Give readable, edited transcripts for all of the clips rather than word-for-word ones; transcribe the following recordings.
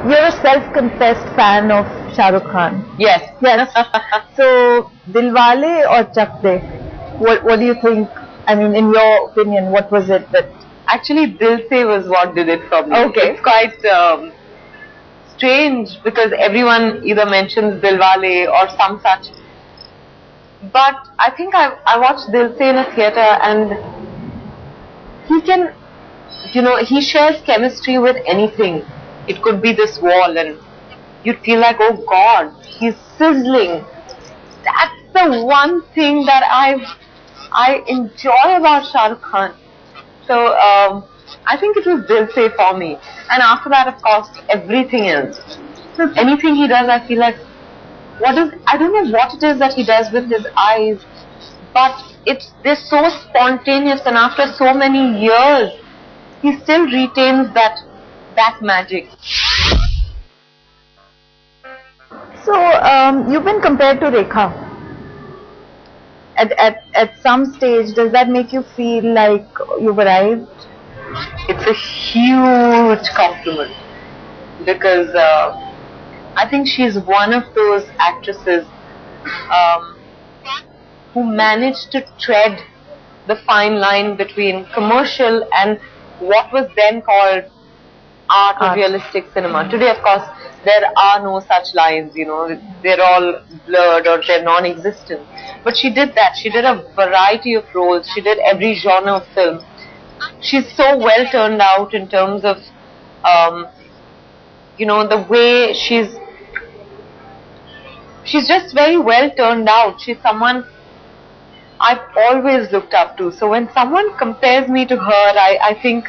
You're a self-confessed fan of Shah Rukh Khan. Yes. Yes. So, Dilwale or Chak De? What do you think? I mean, in your opinion, what was it that... Actually, Dil Se was what did it for me. Okay. It's quite strange because everyone either mentions Dilwale or some such. But I think I watched Dil Se in a theatre, and he can, he shares chemistry with anything. It could be this wall and you'd feel like, oh God, he's sizzling. That's the one thing that I enjoy about Shah Rukh Khan. So I think it was Dil Se for me. And after that, of course, everything else. So anything he does, I feel like, I don't know what it is that he does with his eyes, but they're so spontaneous, and after so many years, he still retains that magic. So, you've been compared to Rekha. At some stage, does that make you feel like you've arrived? It's a huge compliment because I think she's one of those actresses who managed to tread the fine line between commercial and what was then called art or realistic cinema. Today, of course, there are no such lines, they're all blurred or they're non-existent. But she did that. She did a variety of roles. She did every genre of film. She's so well turned out in terms of, the way she's just very well turned out. She's someone I've always looked up to. So when someone compares me to her, I think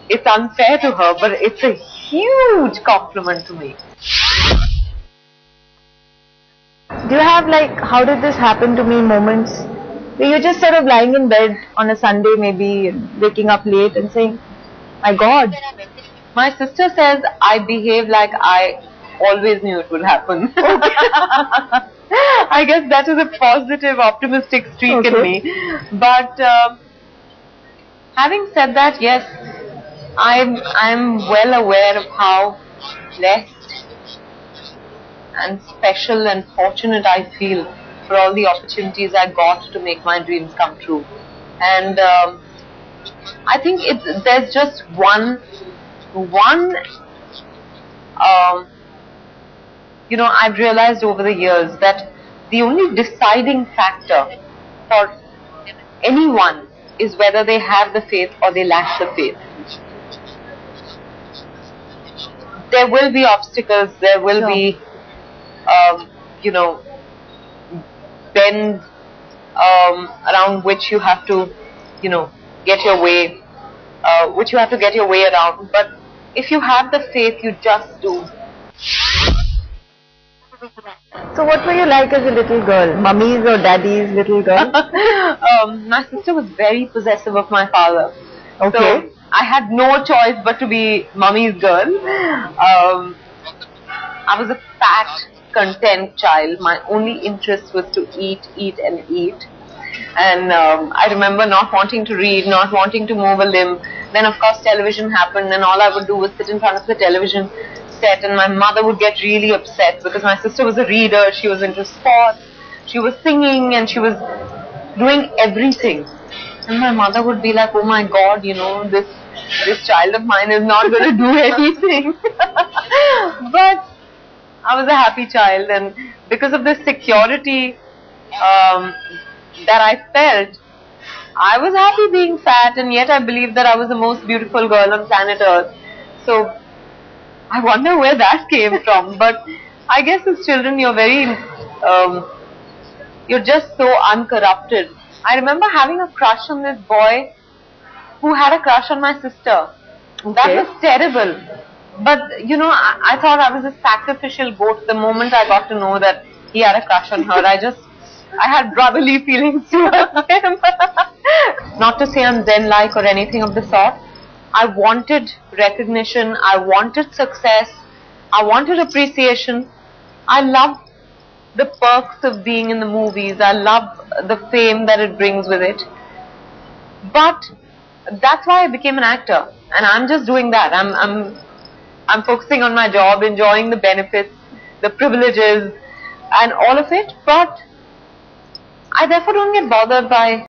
it's unfair to her, but it's a huge compliment to me. Do you have how did this happen to me moments where you're just sort of lying in bed on a Sunday maybe, waking up late and saying, my God. My sister says I behave like I always knew it would happen. Okay. I guess that is a positive, optimistic streak in me. But having said that, yes, I'm well aware of how blessed and special and fortunate I feel for all the opportunities I got to make my dreams come true. And I think there's just one I've realized over the years that the only deciding factor for anyone is whether they have the faith or they lack the faith. There will be obstacles, there will be, bends around which you have to, get your way, around. But if you have the faith, you just do. So what were you like as a little girl? Mummy's or daddy's little girl? My sister was very possessive of my father. Okay. So I had no choice but to be mummy's girl. I was a fat, content child. My only interest was to eat and eat. And I remember not wanting to read, not wanting to move a limb. Then of course television happened, and all I would do was sit in front of the television set, and my mother would get really upset because my sister was a reader, she was into sports, she was singing, and she was doing everything. And my mother would be like, oh my God, this child of mine is not going to do anything. But I was a happy child, and because of the security that I felt, I was happy being fat, and yet I believed that I was the most beautiful girl on planet Earth. So I wonder where that came from. But I guess as children you're very, you're just so uncorrupted. I remember having a crush on this boy who had a crush on my sister. Okay. That was terrible. But, I thought I was a sacrificial goat the moment I got to know that he had a crush on her. I had brotherly feelings towards him. Not to say I'm Zen-like or anything of the sort. I wanted recognition, I wanted success, I wanted appreciation. I loved the perks of being in the movies. I love the fame that it brings with it. But that's why I became an actor, and I'm just doing that. I'm I'm focusing on my job, enjoying the benefits, the privileges, and all of it. But I therefore don't get bothered by